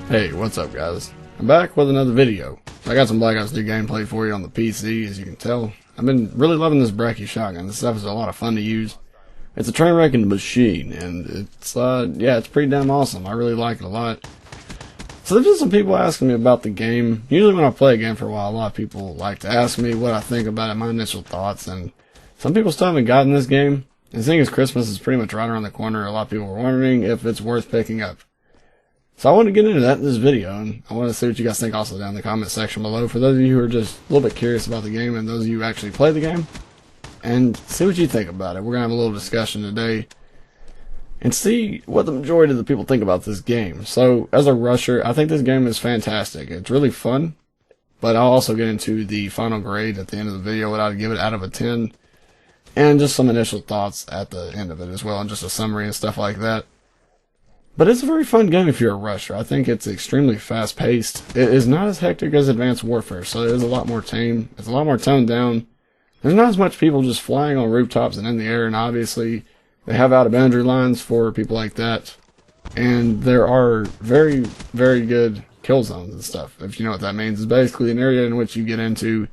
Hey, what's up guys? I'm back with another video. I got some Black Ops 2 gameplay for you on the PC, as you can tell. I've been really loving this Bracky shotgun. This stuff is a lot of fun to use. It's a train wrecking machine, and it's pretty damn awesome. I really like it a lot. So there's just some people asking me about the game. Usually when I play a game for a while, a lot of people like to ask me what I think about it, my initial thoughts, and some people still haven't gotten this game. And seeing as Christmas is pretty much right around the corner, a lot of people were wondering if it's worth picking up. So I want to get into that in this video, and I want to see what you guys think also down in the comment section below. For those of you who are just a little bit curious about the game, and those of you who actually play the game, and see what you think about it. We're going to have a little discussion today, and see what the majority of the people think about this game. So, as a rusher, I think this game is fantastic. It's really fun, but I'll also get into the final grade at the end of the video, what I'd give it out of a 10, and just some initial thoughts at the end of it as well, and just a summary and stuff like that. But it's a very fun game if you're a rusher. I think it's extremely fast-paced. It is not as hectic as Advanced Warfare, so it is a lot more tame. It's a lot more toned down. There's not as much people just flying on rooftops and in the air, and obviously they have out-of-boundary lines for people like that. And there are very, very good kill zones and stuff, if you know what that means. It's basically an area in which you get into.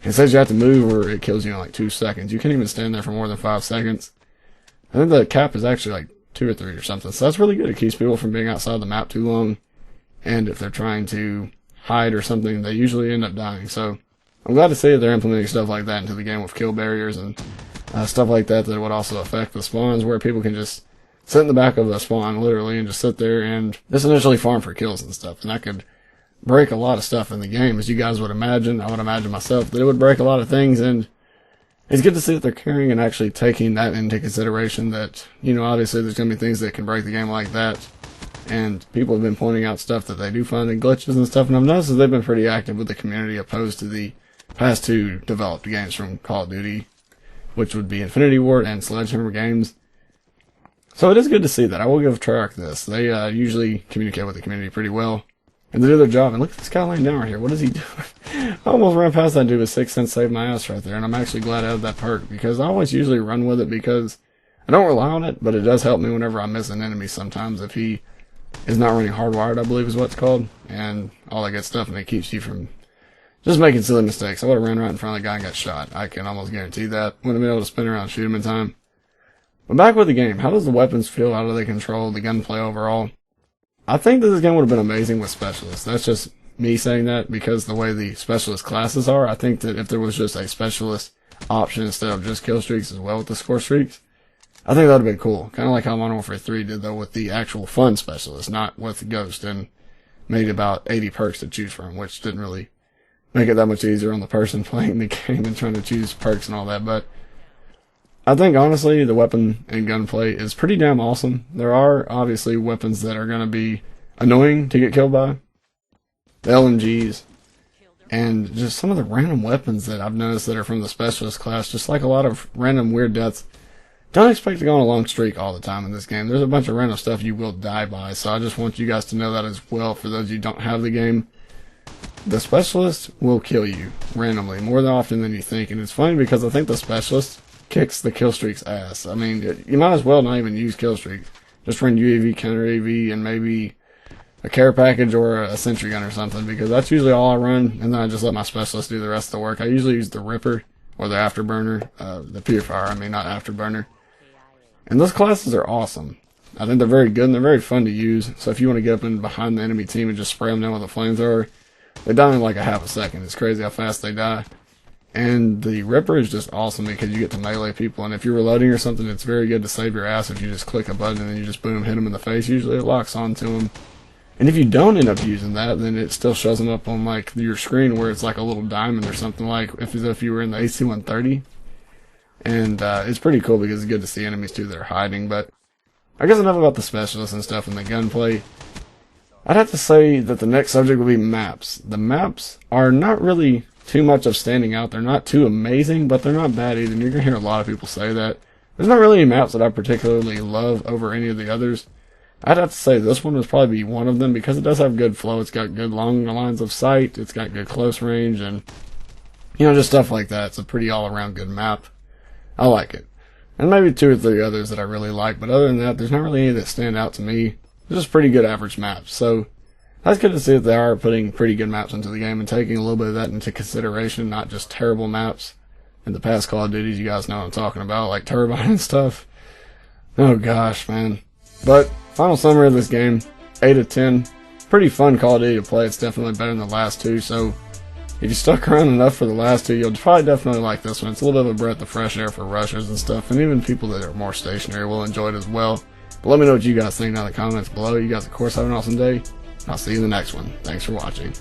It says you have to move or it kills you in like 2 seconds. You can't even stand there for more than 5 seconds. I think the cap is actually like 2 or 3 or something. So that's really good. It keeps people from being outside the map too long. And if they're trying to hide or something, they usually end up dying. So I'm glad to see that they're implementing stuff like that into the game with kill barriers and stuff like that that would also affect the spawns, where people can just sit in the back of a spawn, literally, and just sit there and just initially farm for kills and stuff. And that could break a lot of stuff in the game, as you guys would imagine. I would imagine myself that it would break a lot of things, and it's good to see that they're carrying and actually taking that into consideration, that, you know, obviously there's going to be things that can break the game like that. And people have been pointing out stuff that they do find in glitches and stuff, and I've noticed that they've been pretty active with the community opposed to the past 2 developed games from Call of Duty, which would be Infinity Ward and Sledgehammer Games. So it is good to see that. I will give Treyarch this. They usually communicate with the community pretty well, and they do their job. And look at this guy laying down right here. What is he doing? I almost ran past that dude with 6 cents, saved my ass right there, and I'm actually glad I had that perk, because I always usually run with it because I don't rely on it, but it does help me whenever I miss an enemy sometimes. If he is not running hardwired, I believe is what it's called, and all that good stuff, and it keeps you from just making silly mistakes. I would have ran right in front of the guy and got shot. I can almost guarantee that. Wouldn't have been able to spin around and shoot him in time. But back with the game. How does the weapons feel? How do they control? The gunplay overall? I think that this game would have been amazing with specialists. That's just me saying that because the way the specialist classes are. I think that if there was just a specialist option instead of just kill streaks as well with the score streaks, I think that would have been cool. Kind of like how Modern Warfare 3 did, though, with the actual fun specialist, not with Ghost, and made about 80 perks to choose from, which didn't really make it that much easier on the person playing the game and trying to choose perks and all that. But I think, honestly, the weapon and gunplay is pretty damn awesome. There are, obviously, weapons that are going to be annoying to get killed by. The LMGs. And just some of the random weapons that I've noticed that are from the specialist class. Just like a lot of random weird deaths. Don't expect to go on a long streak all the time in this game. There's a bunch of random stuff you will die by. So I just want you guys to know that as well, for those of you who don't have the game. The specialist will kill you randomly more often than you think, and it's funny because I think the specialist kicks the kill streak's ass. I mean, you might as well not even use kill streaks. Just run UAV, counter AV, and maybe a care package or a sentry gun or something, because that's usually all I run, and then I just let my specialist do the rest of the work. I usually use the Ripper or the Afterburner, the Purifier, I mean, not Afterburner. And those classes are awesome. I think they're very good and they're very fun to use. So if you want to get up in behind the enemy team and just spray them down with a flamethrower, they die in like a half a second. It's crazy how fast they die. And the Ripper is just awesome because you get to melee people. And if you're reloading or something, it's very good to save your ass if you just click a button and then you just boom, hit them in the face. Usually it locks onto them. And if you don't end up using that, then it still shows them up on like your screen where it's like a little diamond or something, like as if you were in the AC-130. And it's pretty cool because it's good to see enemies too that are hiding. But I guess enough about the specialists and stuff and the gunplay. I'd have to say that the next subject would be maps. The maps are not really too much of standing out. They're not too amazing, but they're not bad either. And you're going to hear a lot of people say that. There's not really any maps that I particularly love over any of the others. I'd have to say this one would probably be one of them because it does have good flow. It's got good long lines of sight. It's got good close range and, you know, just stuff like that. It's a pretty all-around good map. I like it. And maybe 2 or 3 others that I really like. But other than that, there's not really any that stand out to me. They're just pretty good average maps. So That's good to see that they are putting pretty good maps into the game and taking a little bit of that into consideration, not just terrible maps. In the past Call of Duties, you guys know what I'm talking about, like Turbine and stuff. Oh gosh, man. But, final summary of this game, 8 out of 10. Pretty fun Call of Duty to play. It's definitely better than the last two, so if you stuck around enough for the last two, you'll probably definitely like this one. It's a little bit of a breath of fresh air for rushers and stuff, and even people that are more stationary will enjoy it as well. But let me know what you guys think down in the comments below. You guys, of course, have an awesome day. I'll see you in the next one. Thanks for watching.